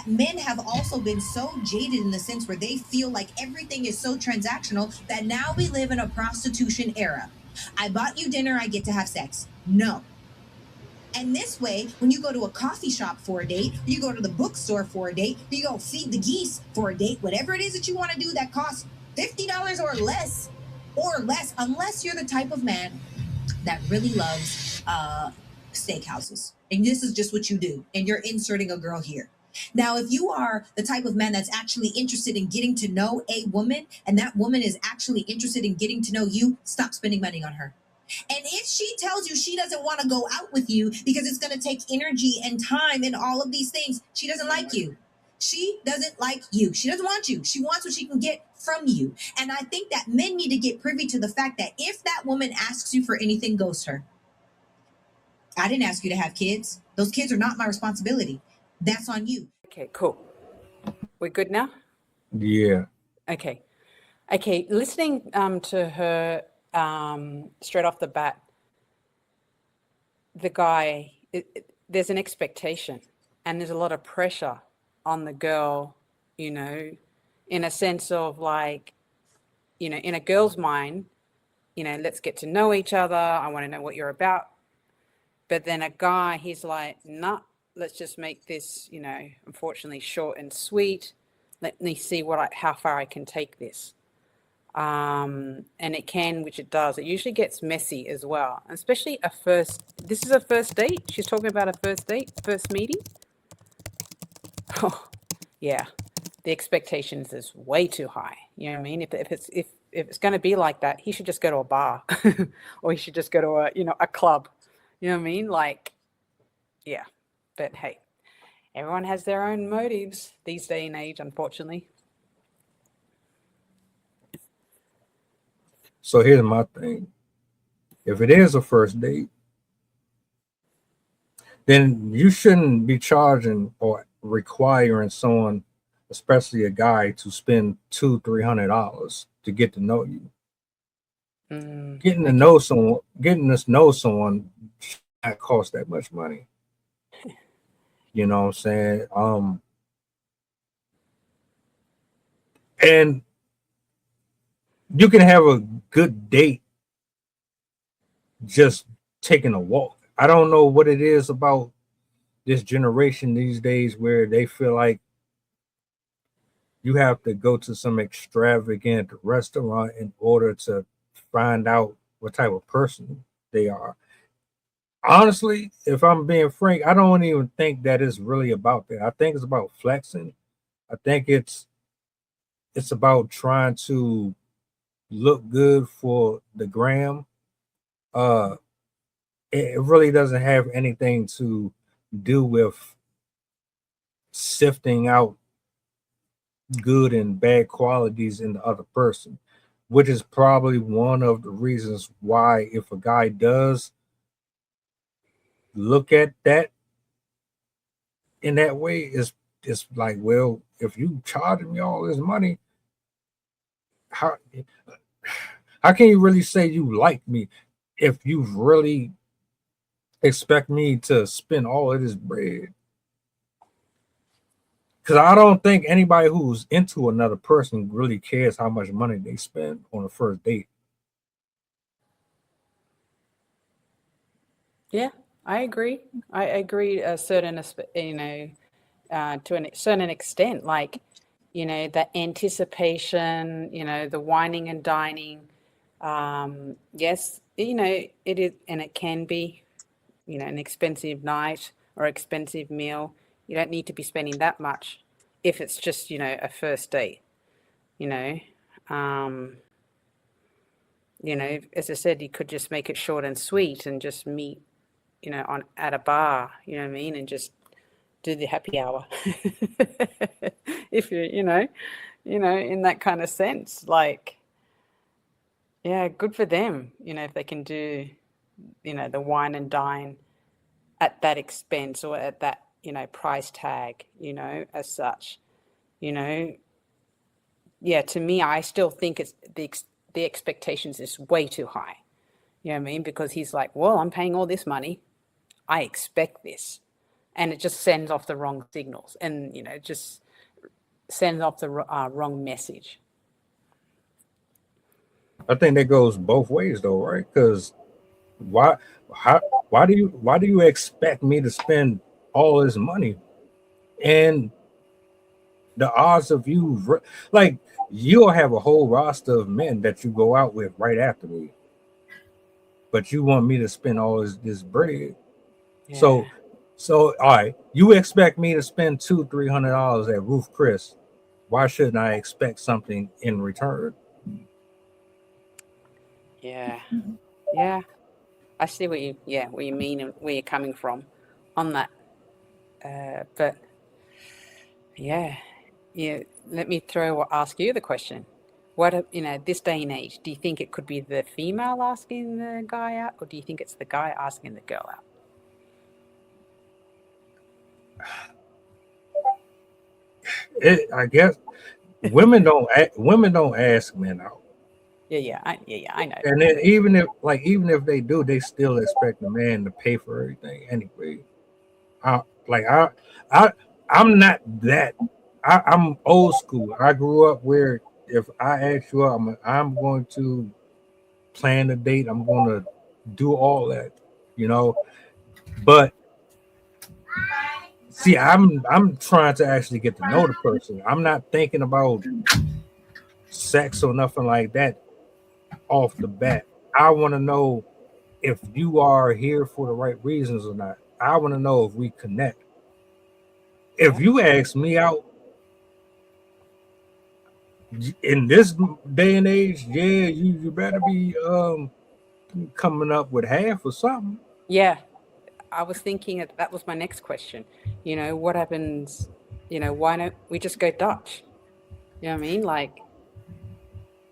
that men have also been so jaded in the sense where they feel like everything is so transactional that now we live in a prostitution era. I bought you dinner, I get to have sex. No. And this way, when you go to a coffee shop for a date, you go to the bookstore for a date, you go feed the geese for a date, whatever it is that you want to do that costs $50 or less, unless you're the type of man that really loves steakhouses. And this is just what you do. And you're inserting a girl here. Now, if you are the type of man that's actually interested in getting to know a woman, and that woman is actually interested in getting to know you, stop spending money on her. And if she tells you she doesn't want to go out with you because it's going to take energy and time and all of these things, she doesn't like you. She doesn't like you. She doesn't want you. She wants what she can get from you. And I think that men need to get privy to the fact that if that woman asks you for anything, ghost her. I didn't ask you to have kids. Those kids are not my responsibility. That's on you. Okay, cool. We're good now? Yeah. Okay. Listening to her straight off the bat, the guy, there's an expectation and there's a lot of pressure on the girl, in a sense of like, in a girl's mind, let's get to know each other. I want to know what you're about. But then a guy, he's like, nah, let's just make this, unfortunately short and sweet. Let me see how far I can take this. And it can, which it does. It usually gets messy as well, especially this is a first date. She's talking about a first date, first meeting. Oh, yeah. The expectations is way too high. You know what I mean? If it's going to be like that, he should just go to a bar or he should just go to a club. You know what I mean? Like, yeah. But hey, everyone has their own motives these day and age, unfortunately. So here's my thing. If it is a first date, then you shouldn't be charging or requiring someone, especially a guy, to spend $200-$300 to get to know you. Getting to know someone should not cost that much money. You know what I'm saying? And you can have a good date just taking a walk. I don't know what it is about this generation these days where they feel like you have to go to some extravagant restaurant in order to find out what type of person they are. Honestly, if I'm being frank, I don't even think that it's really about that. I think it's about flexing. I think it's about trying to look good for the gram. It really doesn't have anything to do with sifting out good and bad qualities in the other person, which is probably one of the reasons why, if a guy does look at that in that way, it's like, well, if you charging me all this money, how can you really say you like me if you really expect me to spend all of this bread? Because I don't think anybody who's into another person really cares how much money they spend on a first date. Yeah, I agree. I agree to a certain extent, like, the anticipation, the wining and dining. Yes, it is, and it can be, an expensive night or expensive meal. You don't need to be spending that much if it's just, a first date, as I said, you could just make it short and sweet and just meet, at a bar, you know what I mean? And just do the happy hour. If you're, in that kind of sense, like, yeah, good for them, if they can do, the wine and dine at that expense or at that, price tag, as such, yeah, to me, I still think it's the expectations is way too high. You know what I mean? Because he's like, well, I'm paying all this money. I expect this. and it just sends off the wrong signals, and just sends off the wrong message. I think that goes both ways though, right? Because why how why do you expect me to spend all this money? And the odds of you like you'll have a whole roster of men that you go out with right after me, but you want me to spend all this bread. Yeah. So all right, you expect me to spend $200-300 at Ruth Chris. Why shouldn't I expect something in return? Yeah. I see what you mean and where you're coming from on that. But yeah. Let me ask you the question. What, this day and age, do you think it could be the female asking the guy out, or do you think it's the guy asking the girl out? I guess women don't ask men out. I know. And then even if they do, they still expect the man to pay for everything anyway. I like I I'm not that. I'm old school. I grew up where if I ask you out, I'm going to plan a date. I'm going to do all that, you know. But see, I'm trying to actually get to know the person. I'm not thinking about sex or nothing like that off the bat. I want to know if you are here for the right reasons or not. I want to know if we connect. If you ask me out in this day and age, yeah, you better be coming up with half or something. Yeah, I was thinking that was my next question. What happens? Why don't we just go Dutch? You know what I mean? Like,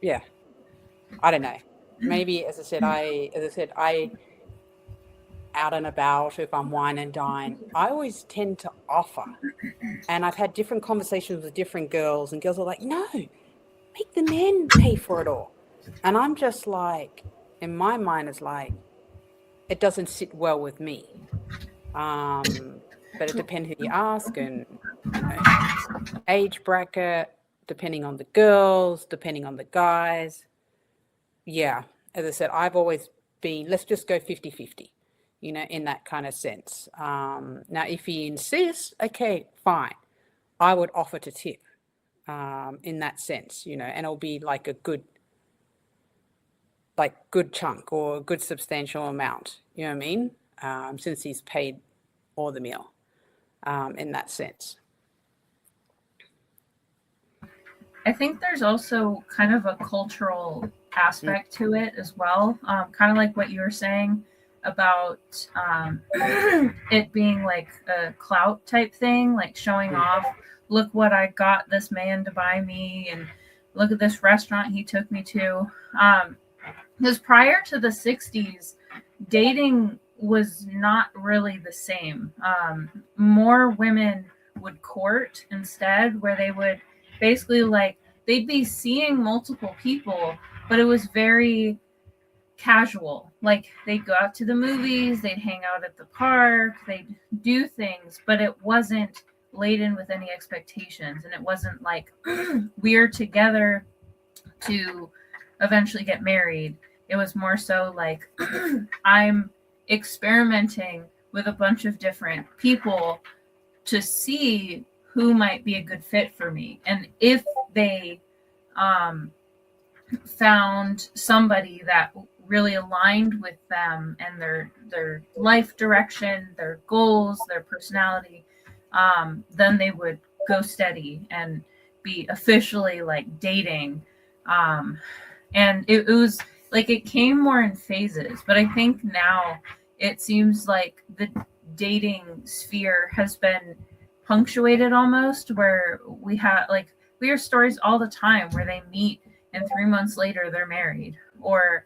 yeah, I don't know. Maybe, as I said, I out and about, if I'm wine and dine, I always tend to offer. And I've had different conversations with different girls, and girls are like, no, make the men pay for it all. And I'm just like, in my mind, it's like, it doesn't sit well with me. But it depends who you ask, and age bracket, depending on the girls, depending on the guys. Yeah, as I said, I've always been, let's just go 50-50, in that kind of sense. Now, if he insists, okay, fine. I would offer to tip in that sense, and it'll be like a good chunk or a good substantial amount, you know what I mean? Since he's paid all the meal in that sense. I think there's also kind of a cultural aspect to it as well. Kind of like what you were saying about it being like a clout type thing, like showing off, look what I got this man to buy me, and look at this restaurant he took me to. Because prior to the 60s, dating was not really the same. More women would court instead, where they would basically they'd be seeing multiple people, but it was very casual. Like they'd go out to the movies, they'd hang out at the park, they'd do things, but it wasn't laden with any expectations, and it wasn't like we're together to eventually get married. It was more so like I'm experimenting with a bunch of different people to see who might be a good fit for me. And if they found somebody that really aligned with them and their life direction, their goals, their personality, then they would go steady and be officially like dating. And it was like it came more in phases, but I think now it seems like the dating sphere has been punctuated almost, where we hear stories all the time where they meet and 3 months later they're married, or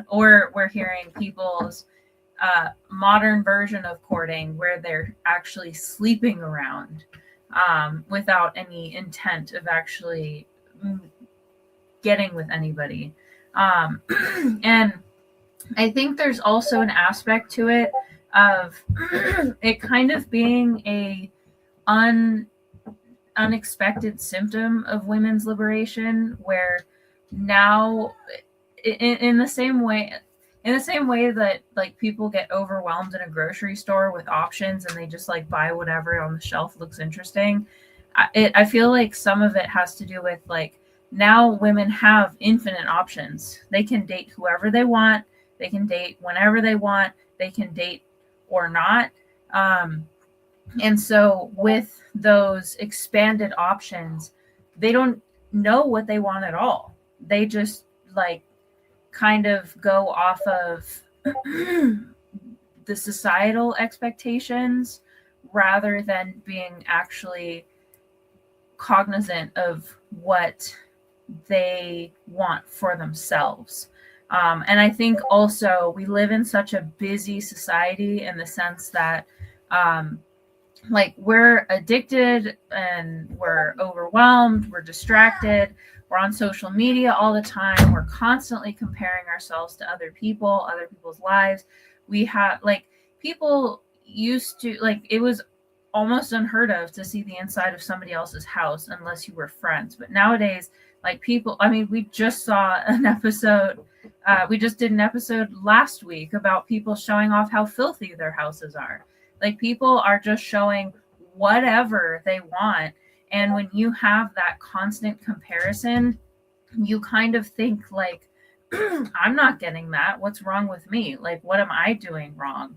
or we're hearing people's modern version of courting where they're actually sleeping around without any intent of actually getting with anybody. And I think there's also an aspect to it of it kind of being a unexpected symptom of women's liberation, where now in the same way that like people get overwhelmed in a grocery store with options and they just like buy whatever on the shelf looks interesting. I feel like some of it has to do with like now women have infinite options. They can date whoever they want. They can date whenever they want. They can date or not. And so with those expanded options, they don't know what they want at all. They just like kind of go off of the societal expectations rather than being actually cognizant of what they want for themselves. And I think also we live in such a busy society in the sense that like we're addicted and we're overwhelmed, we're distracted, we're on social media all the time, we're constantly comparing ourselves to other people, other people's lives. We have like people used to like it was almost unheard of to see the inside of somebody else's house unless you were friends. But nowadays, like people, I mean, we just saw an episode, we just did an episode last week about people showing off how filthy their houses are. Like people are just showing whatever they want. And when you have that constant comparison, you kind of think like, I'm not getting that. What's wrong with me? Like, what am I doing wrong?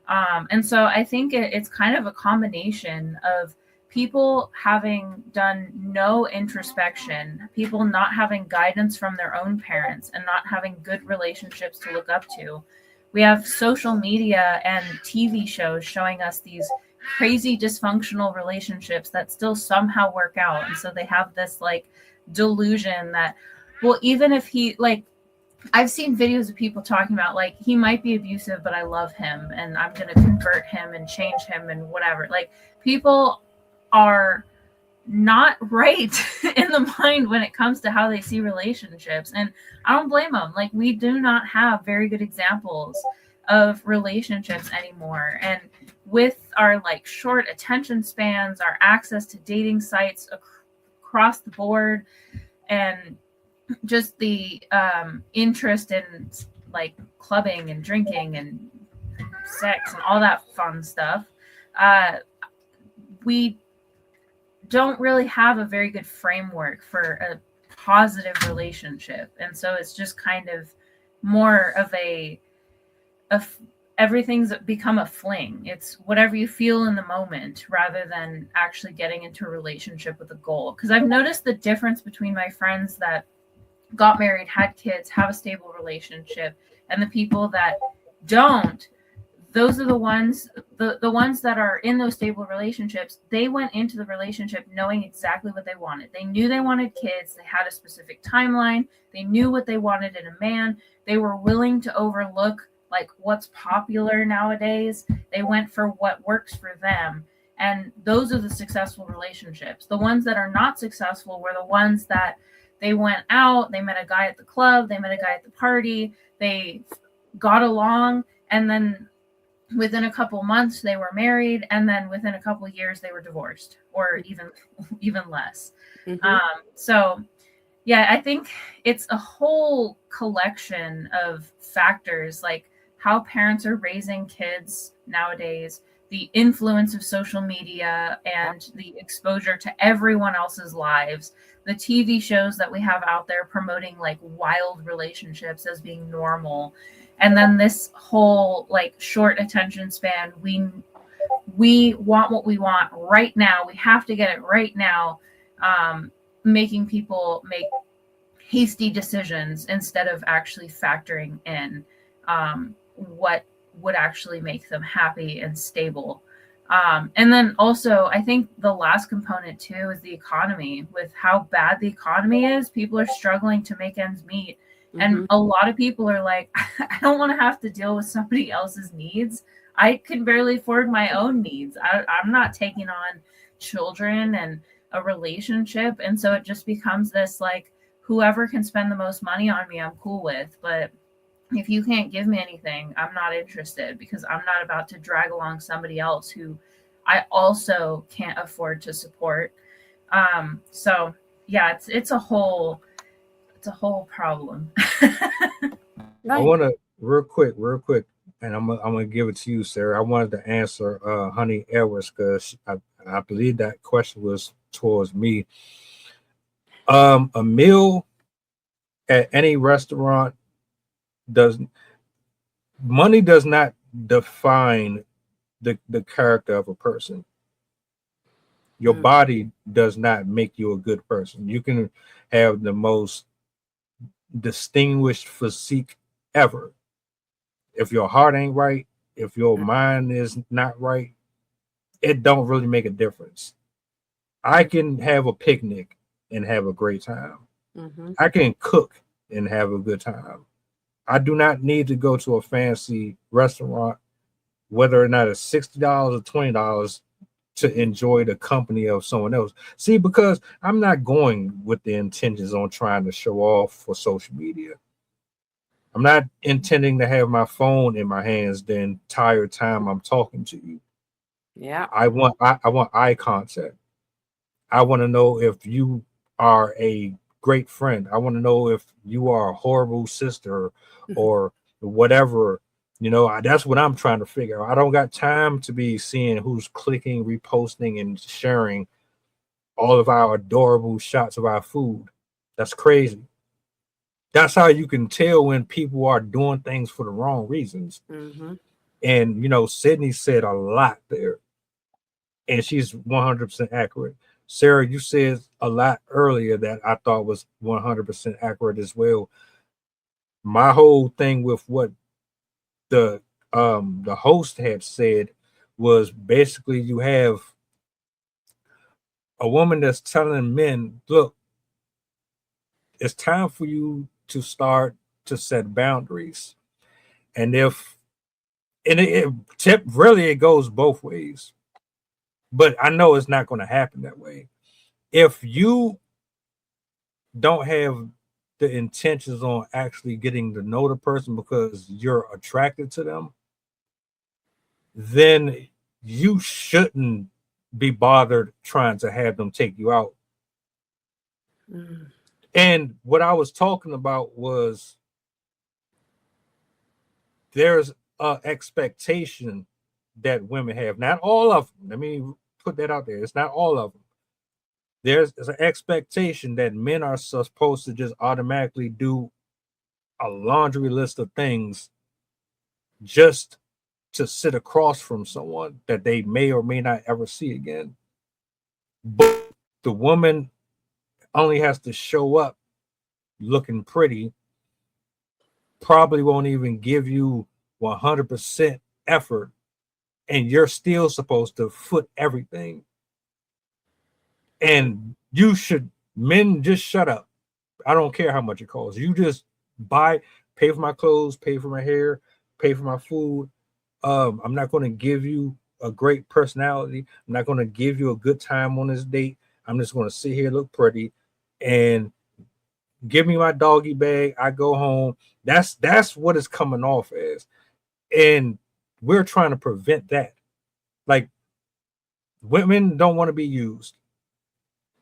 And so I think it's kind of a combination of people having done no introspection, people not having guidance from their own parents and not having good relationships to look up to. We have social media and TV shows showing us these crazy dysfunctional relationships that still somehow work out. And so they have this like delusion that, well, even if he like, I've seen videos of people talking about like he might be abusive, but I love him and I'm going to convert him and change him and whatever. Like people are not right in the mind when it comes to how they see relationships. And I don't blame them. Like we do not have very good examples of relationships anymore. And with our like short attention spans, our access to dating sites across the board, and just the interest in like clubbing and drinking and sex and all that fun stuff, we don't really have a very good framework for a positive relationship. And so it's just kind of more of everything's become a fling. It's whatever you feel in the moment rather than actually getting into a relationship with a goal. Because I've noticed the difference between my friends that got married, had kids, have a stable relationship, and the people that don't. Those are the ones that are in those stable relationships. They went into the relationship knowing exactly what they wanted. They knew they wanted kids. They had a specific timeline. They knew what they wanted in a man. They were willing to overlook like what's popular nowadays. They went for what works for them. And those are the successful relationships. The ones that are not successful were the ones that they went out, they met a guy at the club, they met a guy at the party, they got along, and then within a couple months they were married, and then within a couple years they were divorced, or even less. Mm-hmm. So yeah, I think it's a whole collection of factors, like how parents are raising kids nowadays, the influence of social media and the exposure to everyone else's lives, the TV shows that we have out there promoting like wild relationships as being normal. And then this whole like short attention span, we want what we want right now. We have to get it right now, making people make hasty decisions instead of actually factoring in what would actually make them happy and stable. And then also, I think the last component too is the economy. With how bad the economy is, people are struggling to make ends meet. Mm-hmm. And a lot of people are like, I don't want to have to deal with somebody else's needs. I can barely afford my own needs. I'm not taking on children and a relationship. And so it just becomes this like, whoever can spend the most money on me, I'm cool with. But if you can't give me anything, I'm not interested, because I'm not about to drag along somebody else who I also can't afford to support. So yeah, it's a whole problem. I No. want to real quick, and I'm gonna give it to you, Sarah. I wanted to answer Honey Edwards because I believe that question was towards me. A meal at any restaurant does money does not define the character of a person. Your Mm. body does not make you a good person. You can have the most distinguished physique ever. If your heart ain't right, if your mind is not right, it don't really make a difference. I can have a picnic and have a great time. Mm-hmm. I can cook and have a good time. I do not need to go to a fancy restaurant, whether or not it's $60 or $20, to enjoy the company of someone else. See, because I'm not going with the intentions on trying to show off for social media. I'm not intending to have my phone in my hands the entire time I'm talking to you. Yeah. I want eye contact. I want to know if you are a great friend. I want to know if you are a horrible sister or whatever. That's what I'm trying to figure out. I don't got time to be seeing who's clicking, reposting, and sharing all of our adorable shots of our food. That's crazy. That's how you can tell when people are doing things for the wrong reasons. Mm-hmm. And Sydney said a lot there, and she's 100% accurate. Sarah, you said a lot earlier that I thought was 100% accurate as well. My whole thing with what the host had said was basically you have a woman that's telling men, look, it's time for you to start to set boundaries. And really it goes both ways. But I know it's not going to happen that way. If you don't have the intentions on actually getting to know the person because you're attracted to them, then you shouldn't be bothered trying to have them take you out. Mm. And what I was talking about was there's a expectation that women have. Not all of them. Let me put that out there. It's not all of them. There's an expectation that men are supposed to just automatically do a laundry list of things just to sit across from someone that they may or may not ever see again. But the woman only has to show up looking pretty, probably won't even give you 100% effort, and you're still supposed to foot everything. And men just shut up. I don't care how much it costs. You just pay for my clothes, pay for my hair, pay for my food. I'm not going to give you a great personality. I'm not going to give you a good time on this date. I'm just going to sit here, look pretty, and give me my doggy bag. I go home. That's what it's coming off as, and we're trying to prevent that. Like, women don't want to be used.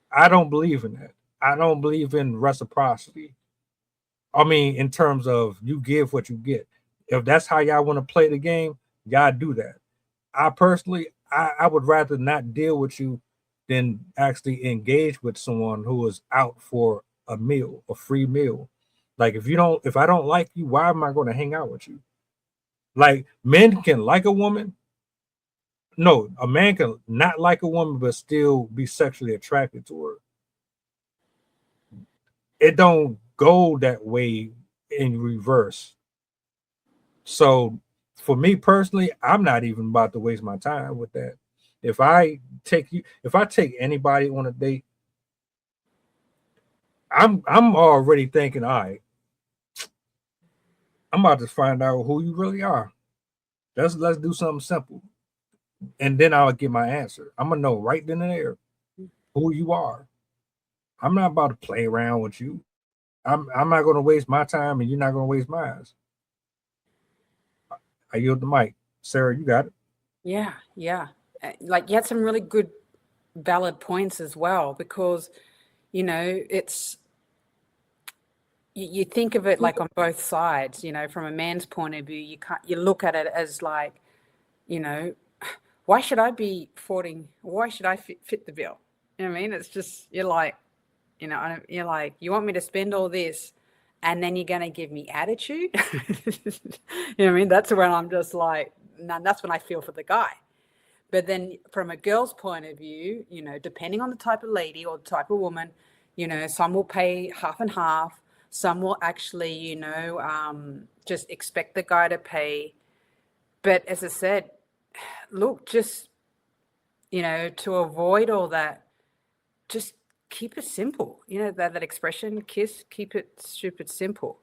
I don't believe in that. I don't believe in reciprocity. I mean, in terms of you give what you get. If that's how y'all want to play the game, y'all do that. I personally, I would rather not deal with you than actually engage with someone who is out for a meal, a free meal. Like, if I don't like you, why am I going to hang out with you? Like, men can like a woman. No, a man can not like a woman but still be sexually attracted to her. It don't go that way in reverse. So for me personally, I'm not even about to waste my time with that. If I take anybody on a date, I'm already thinking, all right, I'm about to find out who you really are. Let's do something simple. And then I'll get my answer. I'm gonna know right then and there who you are. I'm not about to play around with you. I'm not gonna waste my time and you're not gonna waste mine. I yield the mic. Sarah, you got it. Yeah, yeah. Like you had some really good, valid points as well, because, you know, it's, you think of it like on both sides, you know, from a man's point of view, you look at it as like, you know, why should I be footing? Why should I fit the bill? You know what I mean? It's just, you're like, you know, you're like, you want me to spend all this and then you're going to give me attitude? You know what I mean? That's when I'm just like, no, that's when I feel for the guy. But then from a girl's point of view, you know, depending on the type of lady or the type of woman, you know, some will pay half and half. Some will actually, you know, just expect the guy to pay. But as I said, look, just, you know, to avoid all that, just keep it simple. You know, that expression, kiss, keep it stupid simple,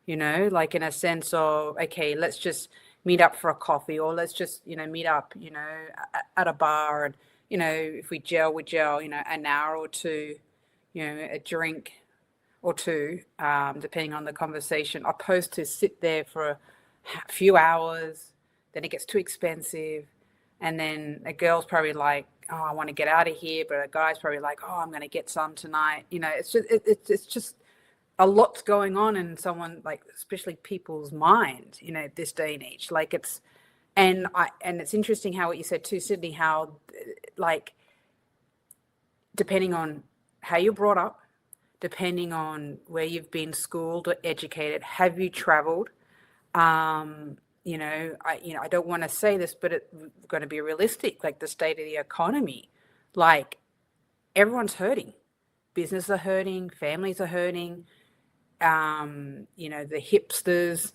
you know, like in a sense of, okay, let's just meet up for a coffee, or let's just, you know, meet up, you know, at a bar, and, you know, if we gel, you know, an hour or two, you know, a drink or two, depending on the conversation, opposed to sit there for a few hours, then it gets too expensive. And then a girl's probably like, oh, I want to get out of here. But a guy's probably like, oh, I'm going to get some tonight. You know, it's just, it's just a lot's going on in someone, like, especially people's mind, you know, this day and age. Like and it's interesting how what you said too, Sydney, how like, depending on how you're brought up, depending on where you've been schooled or educated, have you traveled? You know, I don't want to say this, but it's going to be realistic. Like the state of the economy, like everyone's hurting. Businesses are hurting, families are hurting. You know, the hipsters,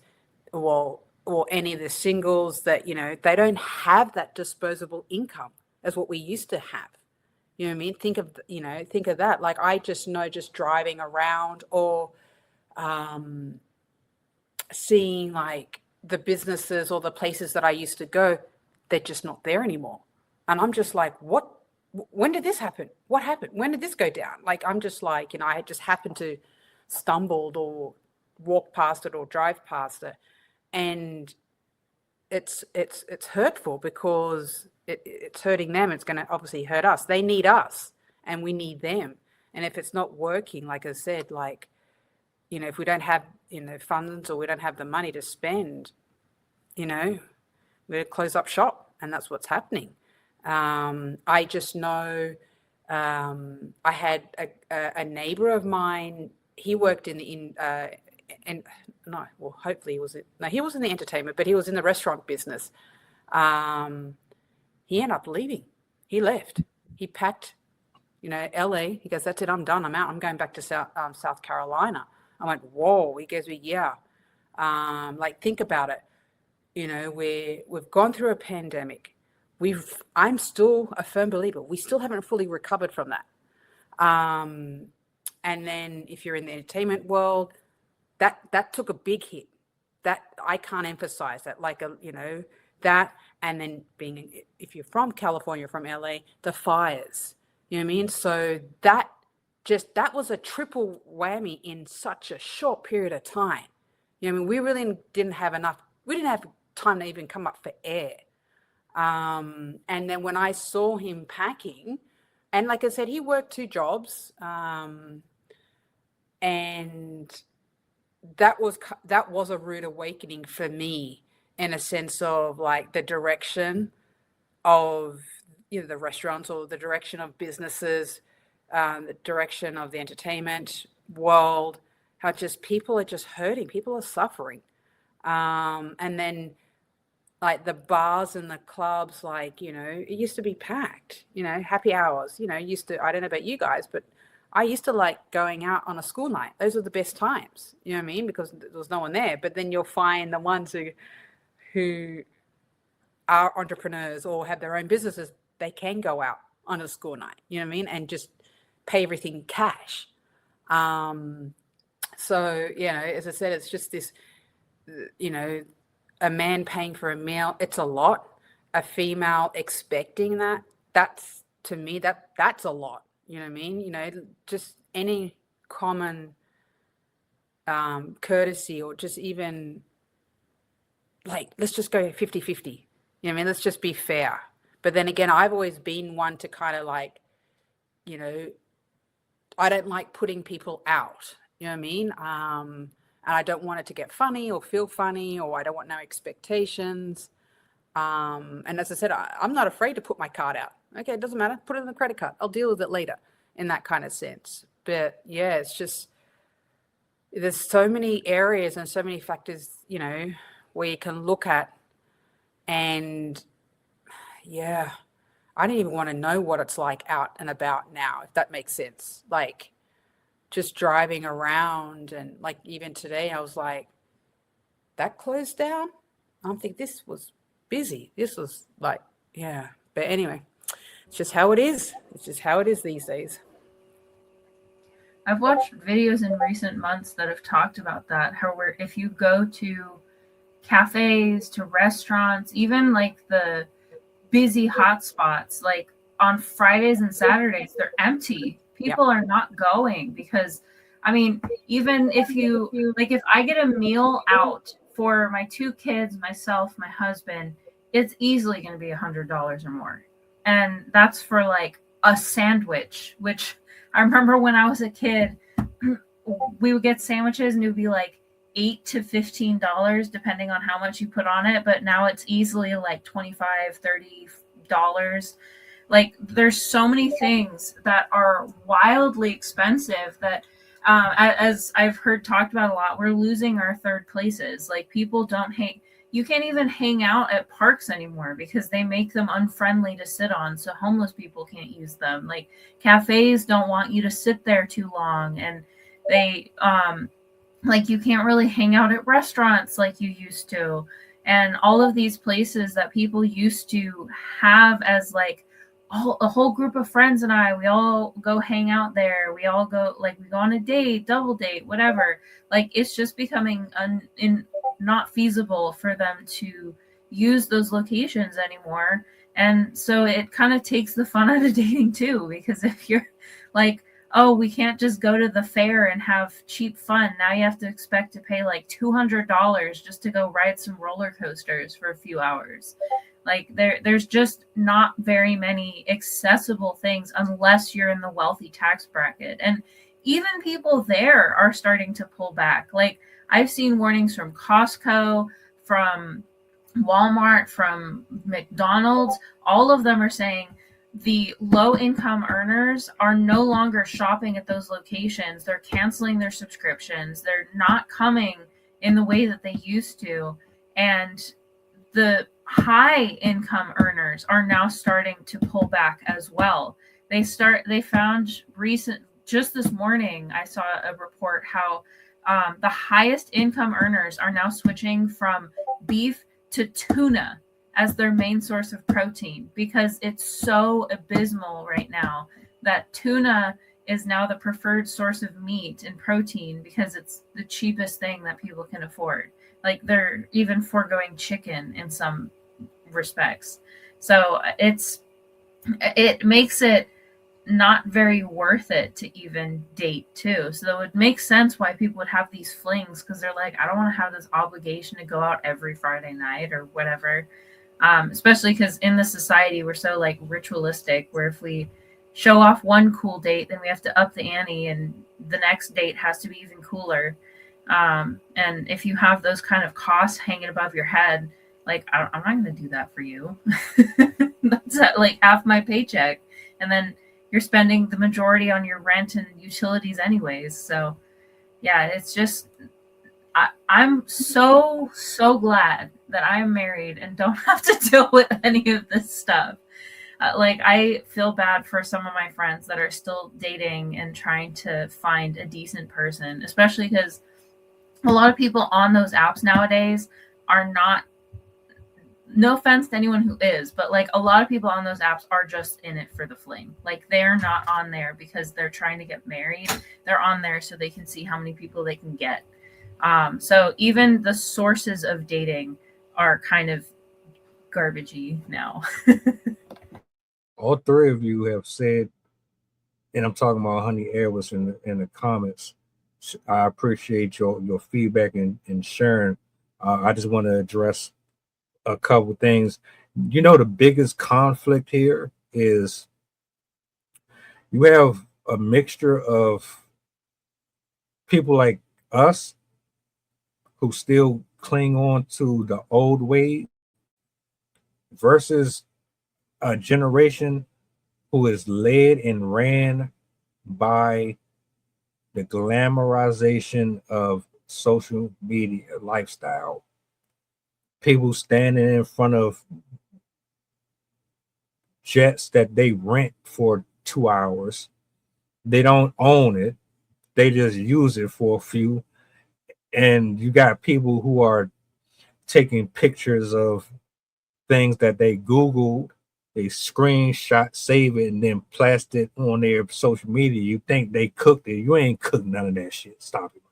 or any of the singles that, you know, they don't have that disposable income as what we used to have. You know what I mean? Think of that. Like I just know, just driving around, or seeing like the businesses or the places that I used to go, they're just not there anymore. And I'm just like, what? When did this happen? What happened? When did this go down? Like, I'm just like, you know, I had just happened to stumbled or walk past it or drive past it. And it's hurtful, because it's hurting them. It's going to obviously hurt us. They need us and we need them. And if it's not working, like I said, like, you know, if we don't have, you know, funds, or we don't have the money to spend, you know, we close up shop, and that's what's happening. I just know, I had a neighbor of mine. He worked hopefully he was in the entertainment, but he was in the restaurant business. He ended up leaving. He left. He packed, you know, LA. He goes, that's it. I'm done. I'm out. I'm going back to South Carolina. I went, whoa. He goes, well, yeah. Like, think about it. You know, we've gone through a pandemic. I'm still a firm believer. We still haven't fully recovered from that. And then if you're in the entertainment world, that took a big hit. That I can't emphasize that, like, you know, that, and then if you're from California, from LA, the fires, you know what I mean? So that was a triple whammy in such a short period of time. You know, I mean, we really didn't have time to even come up for air. And then when I saw him packing, and like I said, he worked 2 jobs, and that was a rude awakening for me, in a sense of like the direction of, you know, the restaurants, or the direction of businesses, the direction of the entertainment world, how just people are just hurting, people are suffering. And then like the bars and the clubs, like, you know, it used to be packed, you know, happy hours, you know, I don't know about you guys, but I used to like going out on a school night. Those are the best times, you know what I mean? Because there was no one there. But then you'll find the ones who are entrepreneurs or have their own businesses, they can go out on a school night, you know what I mean? And just pay everything cash. So, you know, as I said, it's just this, you know, a man paying for a meal, it's a lot. A female expecting that's, to me, that's a lot. You know what I mean? You know, just any common courtesy, or just even like, let's just go 50-50. You know what I mean? Let's just be fair. But then again, I've always been one to kind of like, you know, I don't like putting people out. You know what I mean? And I don't want it to get funny or feel funny, or I don't want no expectations. And as I said, I'm not afraid to put my card out. Okay, it doesn't matter. Put it on the credit card. I'll deal with it later in that kind of sense. But yeah, it's just, there's so many areas and so many factors, you know, where you can look at. And yeah, I don't even want to know what it's like out and about now, if that makes sense. Like, just driving around, and like even today, I was like, that closed down? I think this was busy. This was like, yeah. But anyway, it's just how it is. It's just how it is these days. I've watched videos in recent months that have talked about that, how where if you go to cafes, to restaurants, even like the busy hotspots, like on Fridays and Saturdays, they're empty. People are not going because, I mean, even if you, like, if I get a meal out for my 2 kids, myself, my husband, it's easily going to be $100 or more. And that's for like a sandwich, which I remember when I was a kid, we would get sandwiches and it would be like $8 to $15 depending on how much you put on it. But now it's easily like $25, $30. Like, there's so many things that are wildly expensive that, as I've heard talked about a lot, we're losing our third places. Like, people don't you can't even hang out at parks anymore because they make them unfriendly to sit on, so homeless people can't use them. Like, cafes don't want you to sit there too long, and they like, you can't really hang out at restaurants like you used to. And all of these places that people used to have as like a whole group of friends, and we all go hang out there. We all go, like, we go on a date, double date, whatever. Like, it's just becoming not feasible for them to use those locations anymore. And so it kind of takes the fun out of dating too, because if you're like, oh, we can't just go to the fair and have cheap fun. Now you have to expect to pay like $200 just to go ride some roller coasters for a few hours. Like, there's just not very many accessible things unless you're in the wealthy tax bracket. And even people there are starting to pull back. Like, I've seen warnings from Costco, from Walmart, from McDonald's. All of them are saying the low income earners are no longer shopping at those locations. They're canceling their subscriptions. They're not coming in the way that they used to. And the high income earners are now starting to pull back as well. They found just this morning, I saw a report how the highest income earners are now switching from beef to tuna as their main source of protein, because it's so abysmal right now that tuna is now the preferred source of meat and protein because it's the cheapest thing that people can afford. Like, they're even foregoing chicken in some respects. So it makes it not very worth it to even date too. So it makes sense why people would have these flings, because they're like, I don't want to have this obligation to go out every Friday night or whatever. Especially because in this society we're so like ritualistic, where if we show off one cool date, then we have to up the ante, and the next date has to be even cooler. And if you have those kind of costs hanging above your head, like, I'm not going to do that for you. That's like half my paycheck. And then you're spending the majority on your rent and utilities anyways. So yeah, it's just, I'm so glad that I'm married and don't have to deal with any of this stuff. Like, I feel bad for some of my friends that are still dating and trying to find a decent person, especially because a lot of people on those apps nowadays are not, no offense to anyone who is, but like, a lot of people on those apps are just in it for the fling. Like, they're not on there because they're trying to get married. They're on there so they can see how many people they can get. So even the sources of dating are kind of garbagey now. All three of you have said, and I'm talking about Honey Air was in the comments. I appreciate your feedback and sharing. I just want to address a couple things. You know, the biggest conflict here is you have a mixture of people like us who still cling on to the old way versus a generation who is led and ran by the glamorization of social media lifestyle. People standing in front of jets that they rent for 2 hours. They don't own it. They just use it for a few. And you got people who are taking pictures of things that they Googled, they screenshot, save it, and then blast it on their social media. You think they cooked it. You ain't cooked none of that shit. Stop it,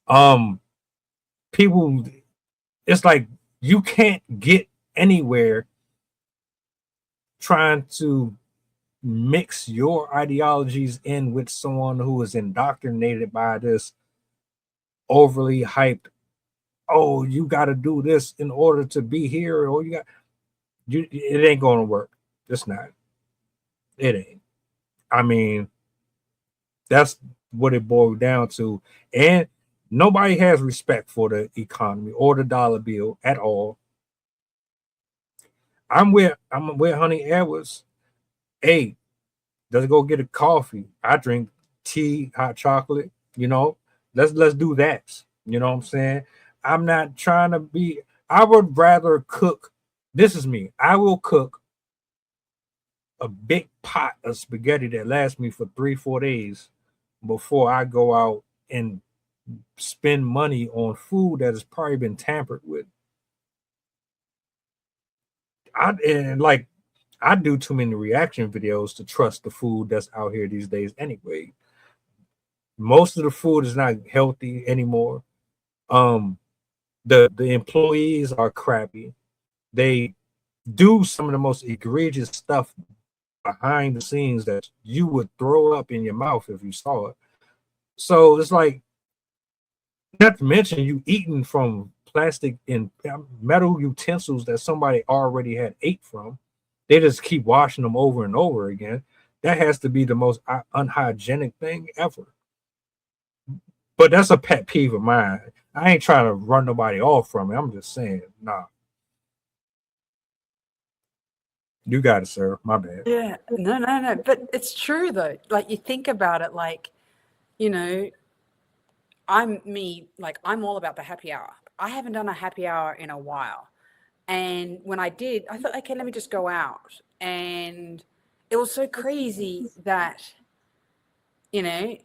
my nigga. People, it's like you can't get anywhere trying to mix your ideologies in with someone who is indoctrinated by this overly hyped, oh, you got to do this in order to be here, or it ain't going to work. It's not. It ain't. I mean, that's what it boiled down to. And nobody has respect for the economy or the dollar bill at all. I'm with Honey Edwards. Hey, let's go get a coffee. I drink tea, hot chocolate, you know. Let's do that. You know what I'm saying? I'm not trying to be, I would rather cook. This is me. I will cook a big pot of spaghetti that lasts me for 3-4 days before I go out and spend money on food that has probably been tampered with. I do too many reaction videos to trust the food that's out here these days anyway. Most of the food is not healthy anymore. The employees are crappy. They do some of the most egregious stuff behind the scenes that you would throw up in your mouth if you saw it. So it's like, not to mention you eating from plastic and metal utensils that somebody already had ate from. They just keep washing them over and over again. That has to be the most unhygienic thing ever. But that's a pet peeve of mine. I ain't trying to run nobody off from it. I'm just saying, nah. You got it, sir. My bad. Yeah, no. But it's true though. Like you think about it, like, you know, I'm all about the happy hour. I haven't done a happy hour in a while. And when I did, I thought, okay, let me just go out. And it was so crazy that, you know,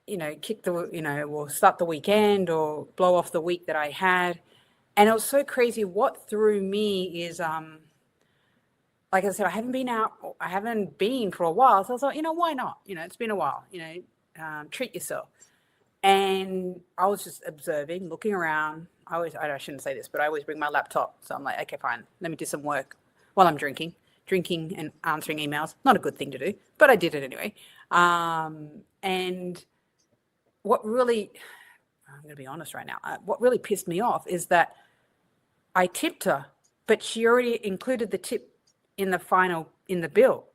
we'll start the weekend or blow off the week that I had. And it was so crazy. What threw me is, like I said, I haven't been for a while. So I thought, why not? It's been a while, treat yourself. And I was just observing, looking around. I shouldn't say this, but I always bring my laptop. So I'm like, okay, fine. Let me do some work while I'm drinking and answering emails. Not a good thing to do, but I did it anyway. And what really, I'm going to be honest right now, what really pissed me off is that I tipped her, but she already included the tip in the bill.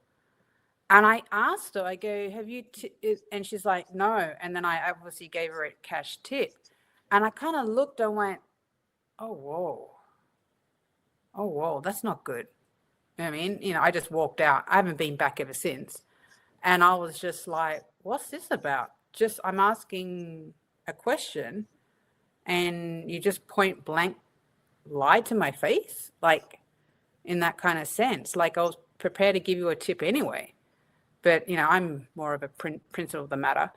And I asked her, I go, have you, and she's like, no. And then I obviously gave her a cash tip. And I kind of looked and went, oh, whoa, that's not good. You know what I mean? I just walked out. I haven't been back ever since. And I was just like, what's this about? I'm asking a question and you just point blank lied to my face, like in that kind of sense. Like I was prepared to give you a tip anyway. But, I'm more of a principle of the matter.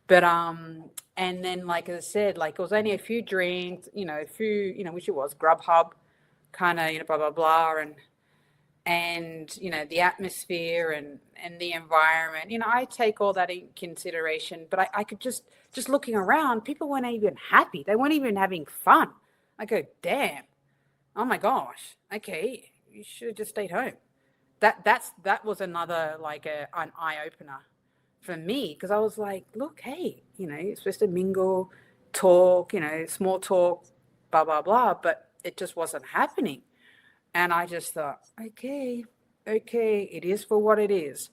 But, and then, like I said, like it was only a few drinks, which it was Grubhub, kind of, blah, blah, blah. And, the atmosphere and the environment, I take all that in consideration. But I could just looking around, people weren't even happy. They weren't even having fun. I go, damn, oh my gosh, okay, you should have just stayed home. That was another like an eye opener for me, because I was like, look, hey, you're supposed to mingle, talk, small talk, blah blah blah. But it just wasn't happening. And I just thought, okay, it is for what it is,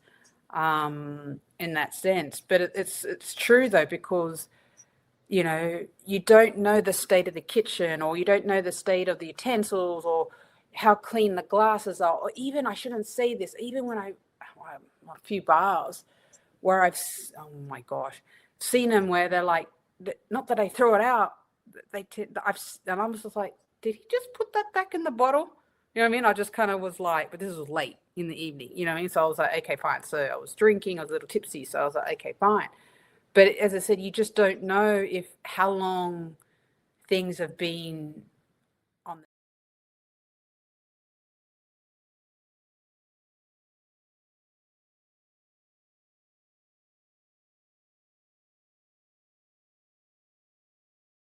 in that sense. But it's true though, because you know, you don't know the state of the kitchen, or you don't know the state of the utensils, or how clean the glasses are, or even, I shouldn't say this, even when a few bars where oh my gosh, seen them where they're like, not that they throw it out, and I'm just like, did he just put that back in the bottle? You know what I mean? I just kind of was like, but this was late in the evening, you know what I mean? So I was like, okay, fine. So I was drinking, I was a little tipsy, so I was like, okay, fine. But as I said, you just don't know how long things have been